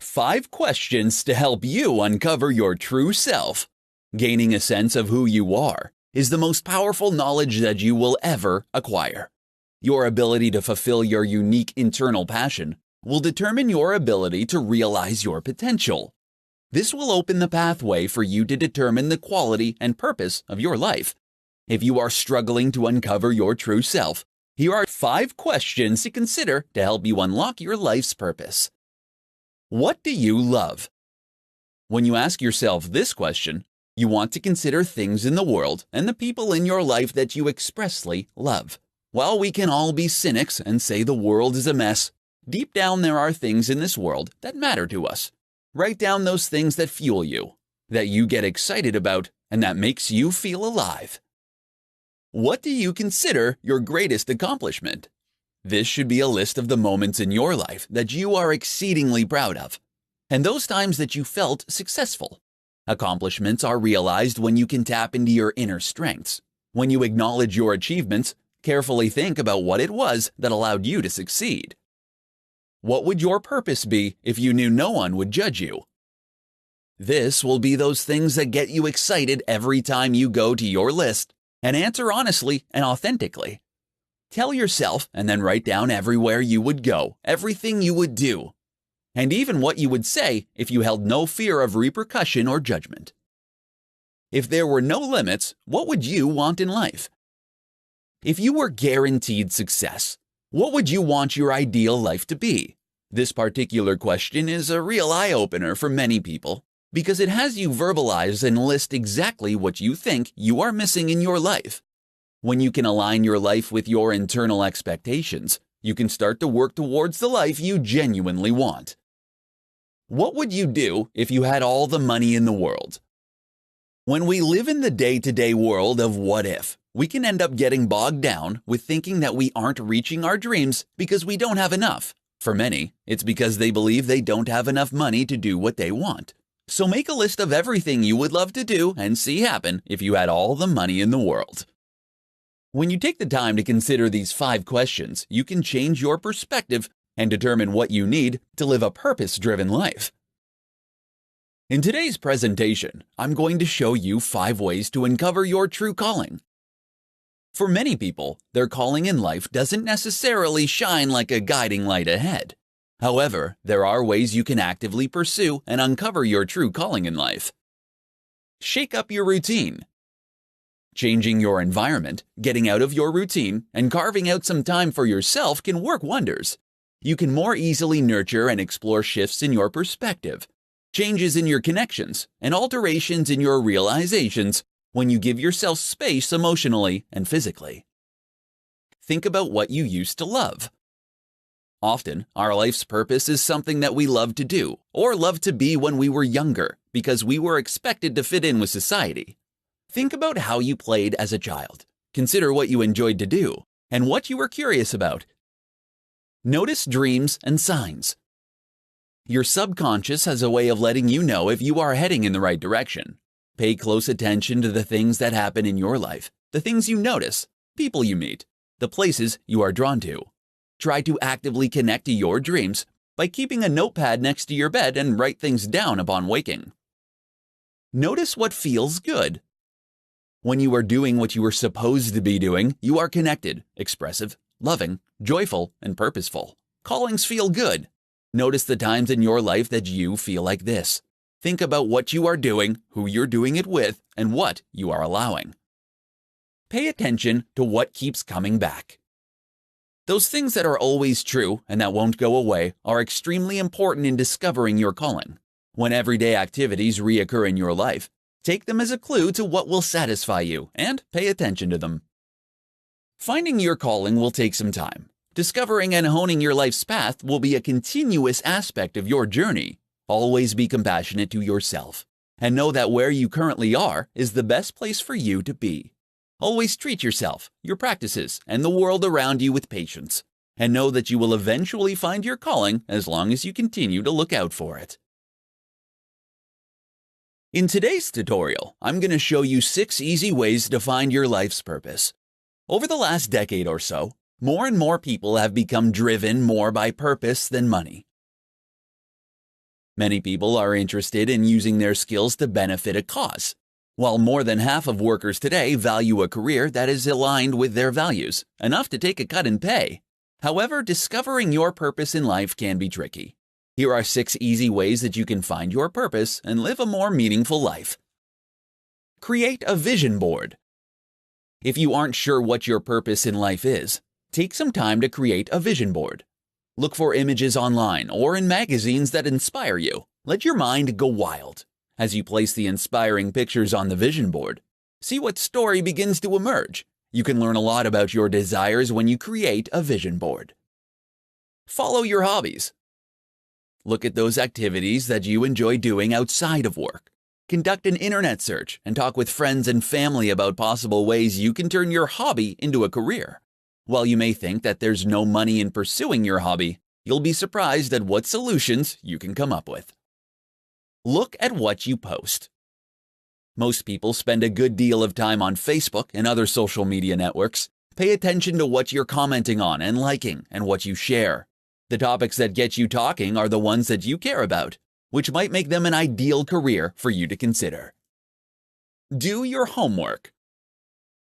5 questions to help you uncover your true self. Gaining a sense of who you are is the most powerful knowledge that you will ever acquire. Your ability to fulfill your unique internal passion will determine your ability to realize your potential. This will open the pathway for you to determine the quality and purpose of your life. If you are struggling to uncover your true self, here are 5 questions to consider to help you unlock your life's purpose. What do you love? When you ask yourself this question, you want to consider things in the world and the people in your life that you expressly love. While we can all be cynics and say the world is a mess, deep down there are things in this world that matter to us. Write down those things that fuel you, that you get excited about, and that makes you feel alive. What do you consider your greatest accomplishment? This should be a list of the moments in your life that you are exceedingly proud of, and those times that you felt successful. Accomplishments are realized when you can tap into your inner strengths. When you acknowledge your achievements, carefully think about what it was that allowed you to succeed. What would your purpose be if you knew no one would judge you? This will be those things that get you excited every time you go to your list, and answer honestly and authentically. Tell yourself and then write down everywhere you would go, everything you would do, and even what you would say if you held no fear of repercussion or judgment. If there were no limits, what would you want in life? If you were guaranteed success, what would you want your ideal life to be? This particular question is a real eye-opener for many people because it has you verbalize and list exactly what you think you are missing in your life. When you can align your life with your internal expectations, you can start to work towards the life you genuinely want. What would you do if you had all the money in the world? When we live in the day-to-day world of what if, we can end up getting bogged down with thinking that we aren't reaching our dreams because we don't have enough. For many, it's because they believe they don't have enough money to do what they want. So make a list of everything you would love to do and see happen if you had all the money in the world. When you take the time to consider these 5 questions, you can change your perspective and determine what you need to live a purpose-driven life. In today's presentation, I'm going to show you 5 ways to uncover your true calling. For many people, their calling in life doesn't necessarily shine like a guiding light ahead. However, there are ways you can actively pursue and uncover your true calling in life. Shake up your routine. Changing your environment, getting out of your routine, and carving out some time for yourself can work wonders. You can more easily nurture and explore shifts in your perspective, changes in your connections, and alterations in your realizations when you give yourself space emotionally and physically. Think about what you used to love. Often, our life's purpose is something that we love to do or love to be when we were younger because we were expected to fit in with society. Think about how you played as a child. Consider what you enjoyed to do and what you were curious about. Notice dreams and signs. Your subconscious has a way of letting you know if you are heading in the right direction. Pay close attention to the things that happen in your life, the things you notice, people you meet, the places you are drawn to. Try to actively connect to your dreams by keeping a notepad next to your bed and write things down upon waking. Notice what feels good. When you are doing what you are supposed to be doing, you are connected, expressive, loving, joyful, and purposeful. Callings feel good. Notice the times in your life that you feel like this. Think about what you are doing, who you're doing it with, and what you are allowing. Pay attention to what keeps coming back. Those things that are always true and that won't go away are extremely important in discovering your calling. When everyday activities reoccur in your life, take them as a clue to what will satisfy you and pay attention to them. Finding your calling will take some time. Discovering and honing your life's path will be a continuous aspect of your journey. Always be compassionate to yourself and know that where you currently are is the best place for you to be. Always treat yourself, your practices, and the world around you with patience, and know that you will eventually find your calling as long as you continue to look out for it. In today's tutorial, I'm going to show you 6 easy ways to find your life's purpose. Over the last decade or so, more and more people have become driven more by purpose than money. Many people are interested in using their skills to benefit a cause. While more than half of workers today value a career that is aligned with their values, enough to take a cut in pay. However, discovering your purpose in life can be tricky. Here are 6 easy ways that you can find your purpose and live a more meaningful life. Create a vision board. If you aren't sure what your purpose in life is, take some time to create a vision board. Look for images online or in magazines that inspire you. Let your mind go wild. As you place the inspiring pictures on the vision board, see what story begins to emerge. You can learn a lot about your desires when you create a vision board. Follow your hobbies. Look at those activities that you enjoy doing outside of work. Conduct an internet search and talk with friends and family about possible ways you can turn your hobby into a career. While you may think that there's no money in pursuing your hobby, you'll be surprised at what solutions you can come up with. Look at what you post. Most people spend a good deal of time on Facebook and other social media networks. Pay attention to what you're commenting on and liking and what you share. The topics that get you talking are the ones that you care about, which might make them an ideal career for you to consider. Do your homework.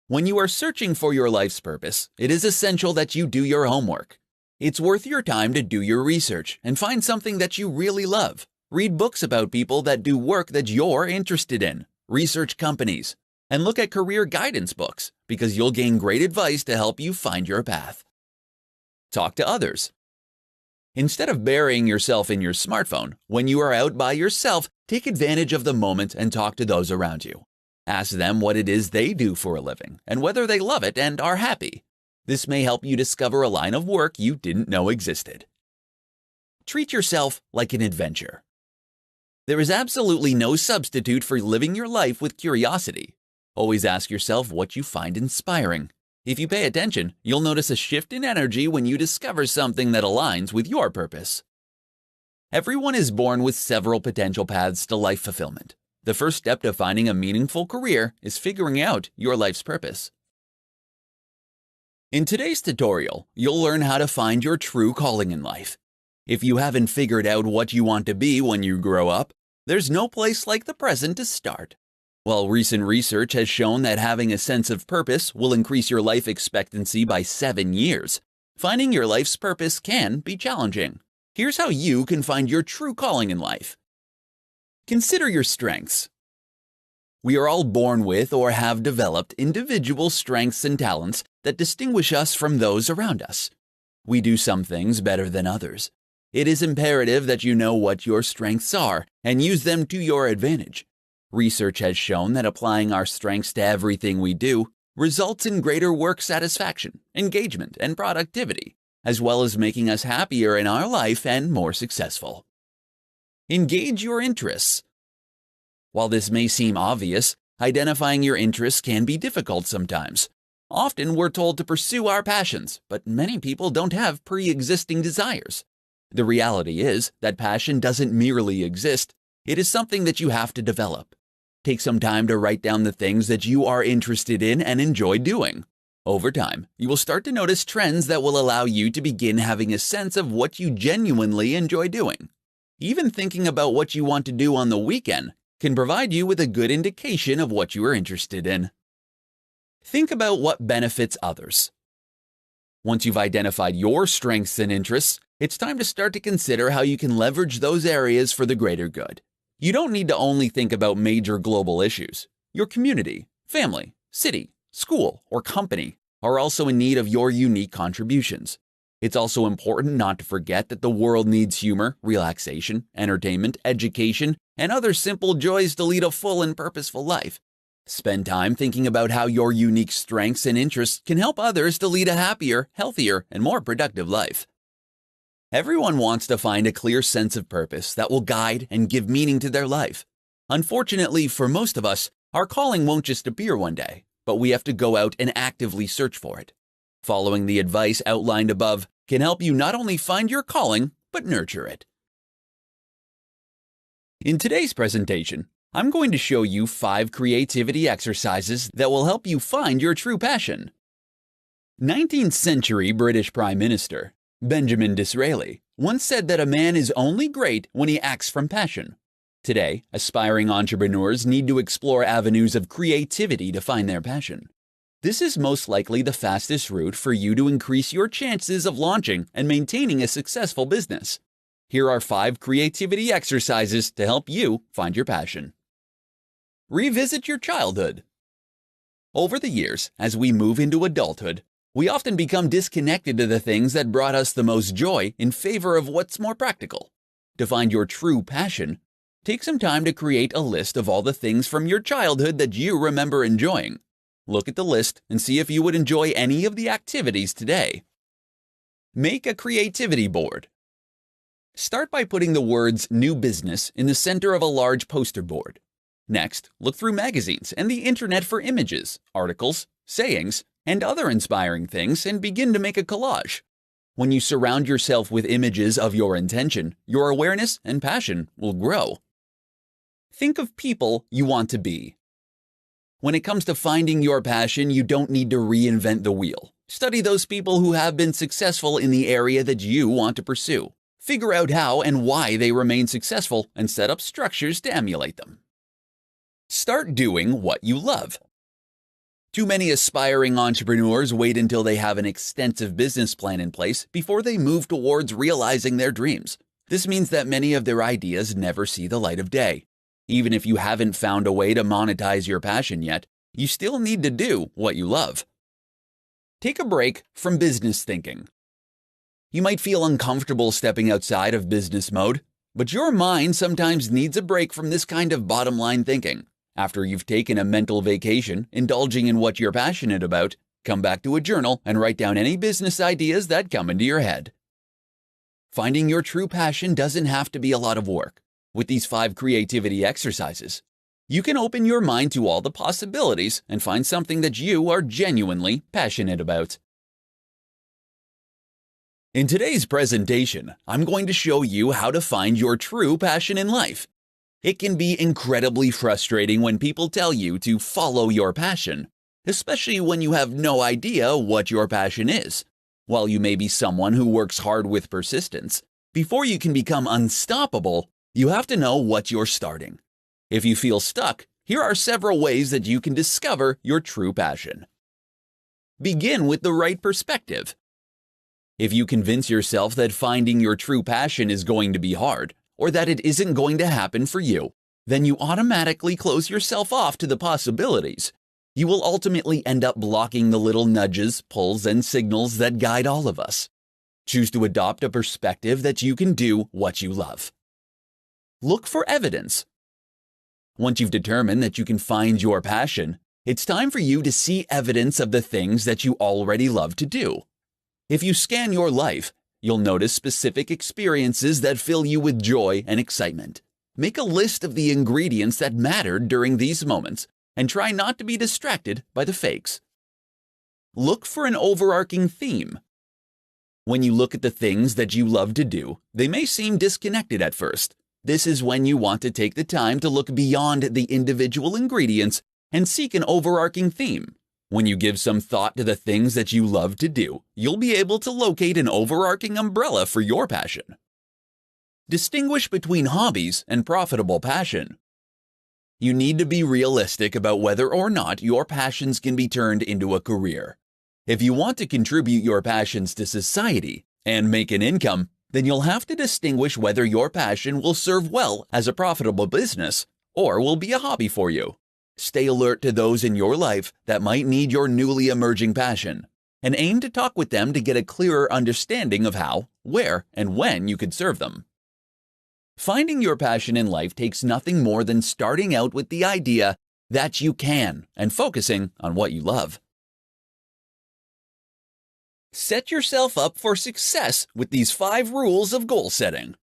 When you are searching for your life's purpose, it is essential that you do your homework. It's worth your time to do your research and find something that you really love. Read books about people that do work that you're interested in. Research companies, and look at career guidance books because you'll gain great advice to help you find your path. Talk to others. Instead of burying yourself in your smartphone, when you are out by yourself, take advantage of the moment and talk to those around you. Ask them what it is they do for a living and whether they love it and are happy. This may help you discover a line of work you didn't know existed. Treat yourself like an adventure. There is absolutely no substitute for living your life with curiosity. Always ask yourself what you find inspiring. If you pay attention, you'll notice a shift in energy when you discover something that aligns with your purpose. Everyone is born with several potential paths to life fulfillment. The first step to finding a meaningful career is figuring out your life's purpose. In today's tutorial, you'll learn how to find your true calling in life. If you haven't figured out what you want to be when you grow up, there's no place like the present to start. While recent research has shown that having a sense of purpose will increase your life expectancy by 7 years, finding your life's purpose can be challenging. Here's how you can find your true calling in life. Consider your strengths. We are all born with or have developed individual strengths and talents that distinguish us from those around us. We do some things better than others. It is imperative that you know what your strengths are and use them to your advantage. Research has shown that applying our strengths to everything we do results in greater work satisfaction, engagement, and productivity, as well as making us happier in our life and more successful. Engage your interests. While this may seem obvious, identifying your interests can be difficult sometimes. Often we're told to pursue our passions, but many people don't have pre-existing desires. The reality is that passion doesn't merely exist, it is something that you have to develop. Take some time to write down the things that you are interested in and enjoy doing. Over time, you will start to notice trends that will allow you to begin having a sense of what you genuinely enjoy doing. Even thinking about what you want to do on the weekend can provide you with a good indication of what you are interested in. Think about what benefits others. Once you've identified your strengths and interests, it's time to start to consider how you can leverage those areas for the greater good. You don't need to only think about major global issues. Your community, family, city, school, or company are also in need of your unique contributions. It's also important not to forget that the world needs humor, relaxation, entertainment, education, and other simple joys to lead a full and purposeful life. Spend time thinking about how your unique strengths and interests can help others to lead a happier, healthier, and more productive life. Everyone wants to find a clear sense of purpose that will guide and give meaning to their life. Unfortunately, for most of us, our calling won't just appear one day, but we have to go out and actively search for it. Following the advice outlined above can help you not only find your calling, but nurture it. In today's presentation, I'm going to show you 5 creativity exercises that will help you find your true passion. 19th century British Prime Minister Benjamin Disraeli once said that a man is only great when he acts from passion. Today, aspiring entrepreneurs need to explore avenues of creativity to find their passion. This is most likely the fastest route for you to increase your chances of launching and maintaining a successful business. Here are 5 creativity exercises to help you find your passion. Revisit your childhood. Over the years, as we move into adulthood, we often become disconnected to the things that brought us the most joy in favor of what's more practical. To find your true passion, take some time to create a list of all the things from your childhood that you remember enjoying. Look at the list and see if you would enjoy any of the activities today. Make a creativity board. Start by putting the words "new business" in the center of a large poster board. Next, look through magazines and the internet for images, articles, sayings, and other inspiring things and begin to make a collage. When you surround yourself with images of your intention, your awareness and passion will grow. Think of people you want to be. When it comes to finding your passion, you don't need to reinvent the wheel. Study those people who have been successful in the area that you want to pursue. Figure out how and why they remain successful and set up structures to emulate them. Start doing what you love. Too many aspiring entrepreneurs wait until they have an extensive business plan in place before they move towards realizing their dreams. This means that many of their ideas never see the light of day. Even if you haven't found a way to monetize your passion yet, you still need to do what you love. Take a break from business thinking. You might feel uncomfortable stepping outside of business mode, but your mind sometimes needs a break from this kind of bottom-line thinking. After you've taken a mental vacation, indulging in what you're passionate about, come back to a journal and write down any business ideas that come into your head. Finding your true passion doesn't have to be a lot of work. With these 5 creativity exercises, you can open your mind to all the possibilities and find something that you are genuinely passionate about. In today's presentation, I'm going to show you how to find your true passion in life. It can be incredibly frustrating when people tell you to follow your passion, especially when you have no idea what your passion is. While you may be someone who works hard with persistence, before you can become unstoppable, you have to know what you're starting. If you feel stuck, here are several ways that you can discover your true passion. Begin with the right perspective. If you convince yourself that finding your true passion is going to be hard, or that it isn't going to happen for you, then you automatically close yourself off to the possibilities. You will ultimately end up blocking the little nudges, pulls, and signals that guide all of us. Choose to adopt a perspective that you can do what you love. Look for evidence. Once you've determined that you can find your passion, it's time for you to see evidence of the things that you already love to do. If you scan your life, you'll notice specific experiences that fill you with joy and excitement. Make a list of the ingredients that mattered during these moments and try not to be distracted by the fakes. Look for an overarching theme. When you look at the things that you love to do, they may seem disconnected at first. This is when you want to take the time to look beyond the individual ingredients and seek an overarching theme. When you give some thought to the things that you love to do, you'll be able to locate an overarching umbrella for your passion. Distinguish between hobbies and profitable passion. You need to be realistic about whether or not your passions can be turned into a career. If you want to contribute your passions to society and make an income, then you'll have to distinguish whether your passion will serve well as a profitable business or will be a hobby for you. Stay alert to those in your life that might need your newly emerging passion, and aim to talk with them to get a clearer understanding of how, where, and when you could serve them. Finding your passion in life takes nothing more than starting out with the idea that you can and focusing on what you love. Set yourself up for success with these 5 rules of goal setting.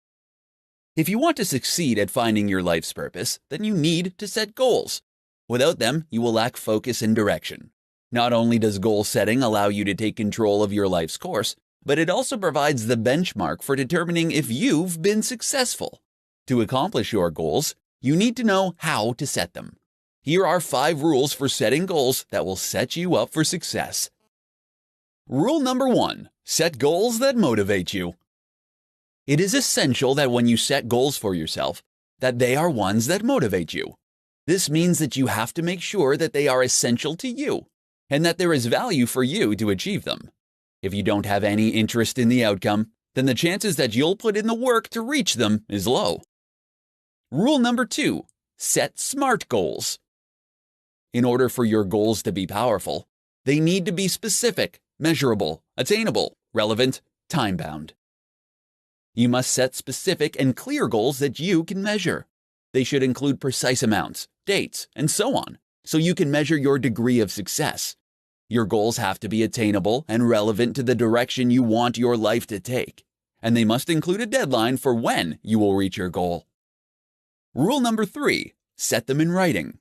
If you want to succeed at finding your life's purpose, then you need to set goals. Without them, you will lack focus and direction. Not only does goal setting allow you to take control of your life's course, but it also provides the benchmark for determining if you've been successful. To accomplish your goals, you need to know how to set them. Here are 5 rules for setting goals that will set you up for success. Rule number 1. Set goals that motivate you. It is essential that when you set goals for yourself, that they are ones that motivate you. This means that you have to make sure that they are essential to you and that there is value for you to achieve them. If you don't have any interest in the outcome, then the chances that you'll put in the work to reach them is low. Rule number 2, set SMART goals. In order for your goals to be powerful, they need to be specific, measurable, attainable, relevant, time-bound. You must set specific and clear goals that you can measure. They should include precise amounts, dates, and so on, so you can measure your degree of success. Your goals have to be attainable and relevant to the direction you want your life to take, and they must include a deadline for when you will reach your goal. Rule number 3, set them in writing.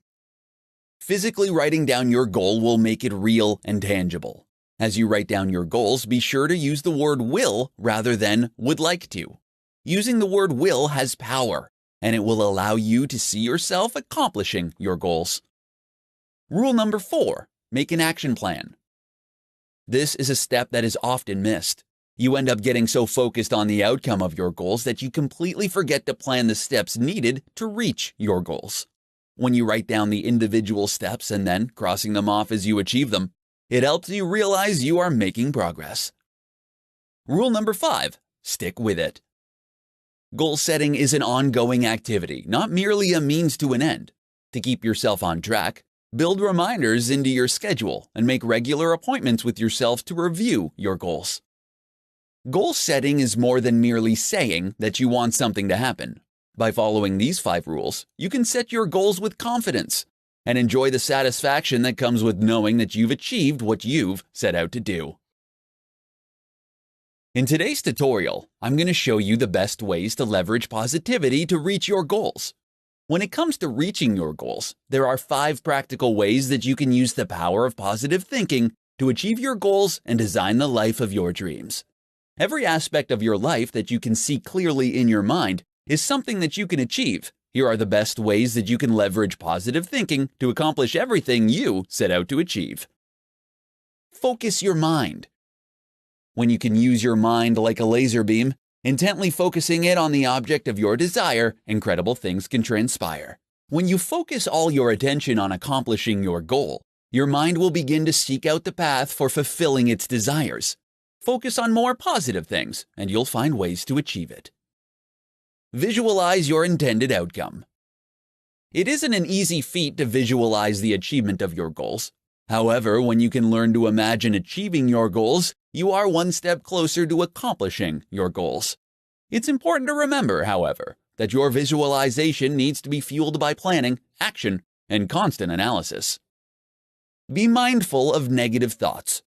Physically writing down your goal will make it real and tangible. As you write down your goals, be sure to use the word will rather than would like to. Using the word will has power, and it will allow you to see yourself accomplishing your goals. Rule number 4, make an action plan. This is a step that is often missed. You end up getting so focused on the outcome of your goals that you completely forget to plan the steps needed to reach your goals. When you write down the individual steps and then crossing them off as you achieve them, it helps you realize you are making progress. Rule number 5, stick with it. Goal setting is an ongoing activity, not merely a means to an end. To keep yourself on track, build reminders into your schedule and make regular appointments with yourself to review your goals. Goal setting is more than merely saying that you want something to happen. By following these 5 rules, you can set your goals with confidence and enjoy the satisfaction that comes with knowing that you've achieved what you've set out to do. In today's tutorial, I'm going to show you the best ways to leverage positivity to reach your goals. When it comes to reaching your goals, there are 5 practical ways that you can use the power of positive thinking to achieve your goals and design the life of your dreams. Every aspect of your life that you can see clearly in your mind is something that you can achieve. Here are the best ways that you can leverage positive thinking to accomplish everything you set out to achieve. Focus your mind. When you can use your mind like a laser beam, intently focusing it on the object of your desire, incredible things can transpire. When you focus all your attention on accomplishing your goal, your mind will begin to seek out the path for fulfilling its desires. Focus on more positive things, and you'll find ways to achieve it. Visualize your intended outcome. It isn't an easy feat to visualize the achievement of your goals. However, when you can learn to imagine achieving your goals, you are one step closer to accomplishing your goals. It's important to remember, however, that your visualization needs to be fueled by planning, action, and constant analysis. Be mindful of negative thoughts.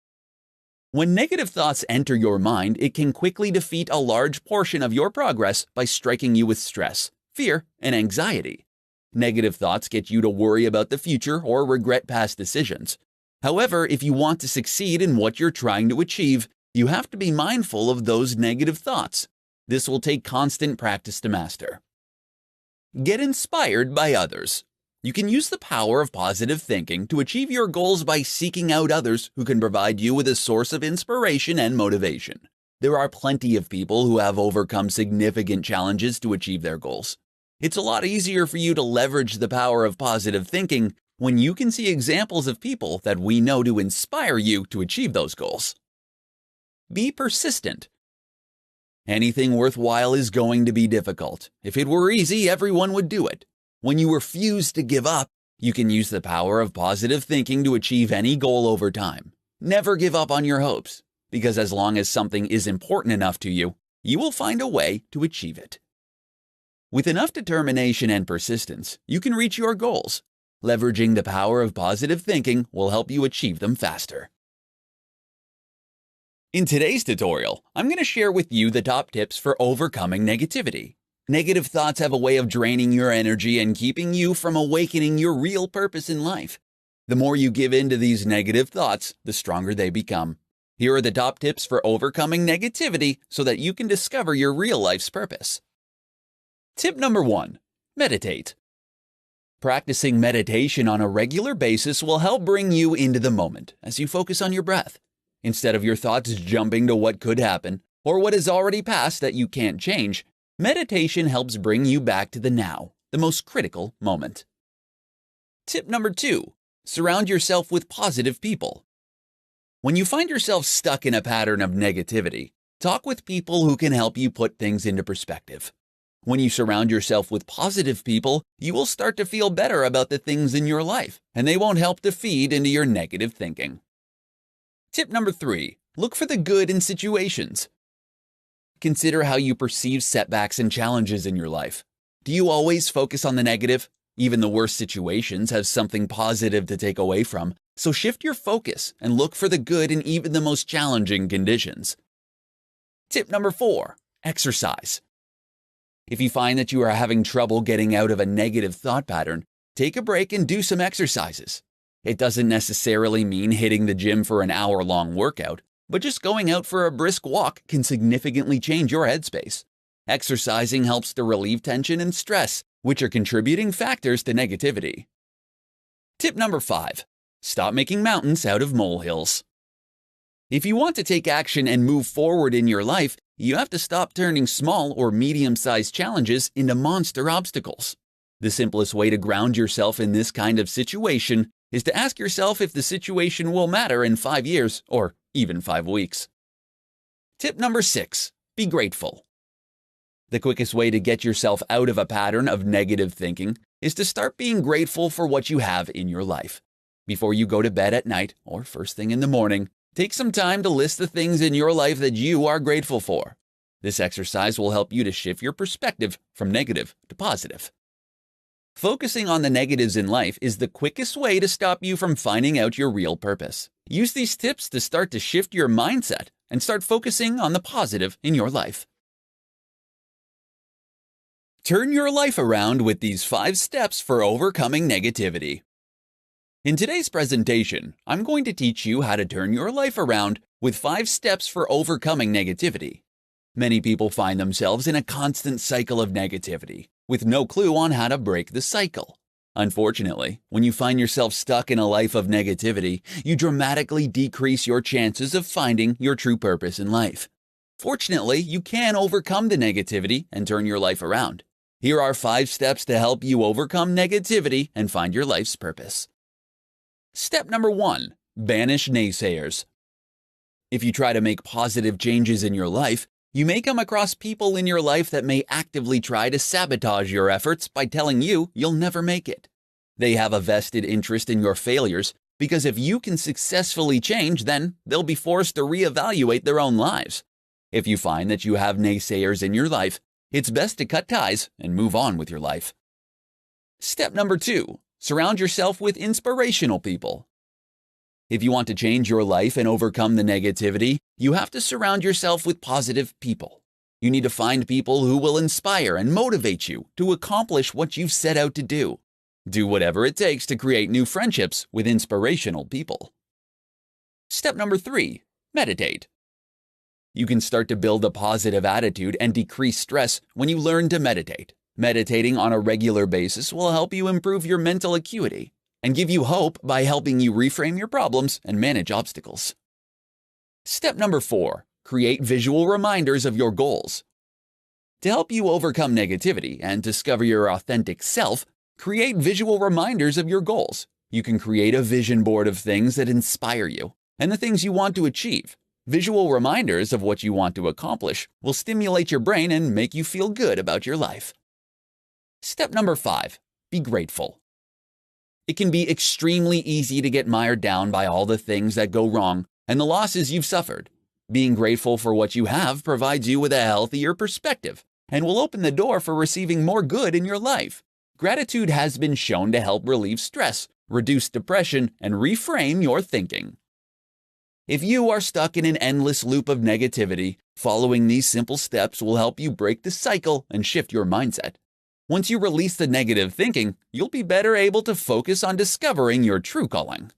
When negative thoughts enter your mind, it can quickly defeat a large portion of your progress by striking you with stress, fear, and anxiety. Negative thoughts get you to worry about the future or regret past decisions. However, if you want to succeed in what you're trying to achieve, you have to be mindful of those negative thoughts. This will take constant practice to master. Get inspired by others. You can use the power of positive thinking to achieve your goals by seeking out others who can provide you with a source of inspiration and motivation. There are plenty of people who have overcome significant challenges to achieve their goals. It's a lot easier for you to leverage the power of positive thinking when you can see examples of people that we know to inspire you to achieve those goals. Be persistent. Anything worthwhile is going to be difficult. If it were easy, everyone would do it. When you refuse to give up, you can use the power of positive thinking to achieve any goal over time. Never give up on your hopes, because as long as something is important enough to you, you will find a way to achieve it. With enough determination and persistence, you can reach your goals. Leveraging the power of positive thinking will help you achieve them faster. In today's tutorial, I'm going to share with you the top tips for overcoming negativity. Negative thoughts have a way of draining your energy and keeping you from awakening your real purpose in life. The more you give in to these negative thoughts, the stronger they become. Here are the top tips for overcoming negativity so that you can discover your real life's purpose. Tip number 1. Meditate. Practicing meditation on a regular basis will help bring you into the moment as you focus on your breath. Instead of your thoughts jumping to what could happen or what has already passed that you can't change, meditation helps bring you back to the now, the most critical moment. Tip number 2. Surround yourself with positive people. When you find yourself stuck in a pattern of negativity, talk with people who can help you put things into perspective. When you surround yourself with positive people, you will start to feel better about the things in your life, and they won't help to feed into your negative thinking. Tip number 3. Look for the good in situations. Consider how you perceive setbacks and challenges in your life. Do you always focus on the negative? Even the worst situations have something positive to take away from, so shift your focus and look for the good in even the most challenging conditions. Tip number 4. Exercise. If you find that you are having trouble getting out of a negative thought pattern, take a break and do some exercises. It doesn't necessarily mean hitting the gym for an hour-long workout, but just going out for a brisk walk can significantly change your headspace. Exercising helps to relieve tension and stress, which are contributing factors to negativity. Tip number 5. Stop making mountains out of molehills. If you want to take action and move forward in your life, you have to stop turning small or medium-sized challenges into monster obstacles. The simplest way to ground yourself in this kind of situation is to ask yourself if the situation will matter in 5 years or even 5 weeks. Tip number 6. Be grateful. The quickest way to get yourself out of a pattern of negative thinking is to start being grateful for what you have in your life. Before you go to bed at night or first thing in the morning, take some time to list the things in your life that you are grateful for. This exercise will help you to shift your perspective from negative to positive. Focusing on the negatives in life is the quickest way to stop you from finding out your real purpose. Use these tips to start to shift your mindset and start focusing on the positive in your life. Turn your life around with these 5 steps for overcoming negativity. In today's presentation, I'm going to teach you how to turn your life around with 5 steps for overcoming negativity. Many people find themselves in a constant cycle of negativity, with no clue on how to break the cycle. Unfortunately, when you find yourself stuck in a life of negativity, you dramatically decrease your chances of finding your true purpose in life. Fortunately, you can overcome the negativity and turn your life around. Here are 5 steps to help you overcome negativity and find your life's purpose. Step number 1. Banish naysayers. If you try to make positive changes in your life, you may come across people in your life that may actively try to sabotage your efforts by telling you you'll never make it. They have a vested interest in your failures because if you can successfully change, then they'll be forced to reevaluate their own lives. If you find that you have naysayers in your life, it's best to cut ties and move on with your life. Step number 2. Surround yourself with inspirational people. If you want to change your life and overcome the negativity, you have to surround yourself with positive people. You need to find people who will inspire and motivate you to accomplish what you've set out to do. Do whatever it takes to create new friendships with inspirational people. Step number 3. Meditate. You can start to build a positive attitude and decrease stress when you learn to meditate. Meditating on a regular basis will help you improve your mental acuity and give you hope by helping you reframe your problems and manage obstacles. Step number 4. Create visual reminders of your goals. To help you overcome negativity and discover your authentic self, create visual reminders of your goals. You can create a vision board of things that inspire you and the things you want to achieve. Visual reminders of what you want to accomplish will stimulate your brain and make you feel good about your life. Step number 5. Be grateful. It can be extremely easy to get mired down by all the things that go wrong and the losses you've suffered. Being grateful for what you have provides you with a healthier perspective and will open the door for receiving more good in your life. Gratitude has been shown to help relieve stress, reduce depression, and reframe your thinking. If you are stuck in an endless loop of negativity, following these simple steps will help you break the cycle and shift your mindset. Once you release the negative thinking, you'll be better able to focus on discovering your true calling.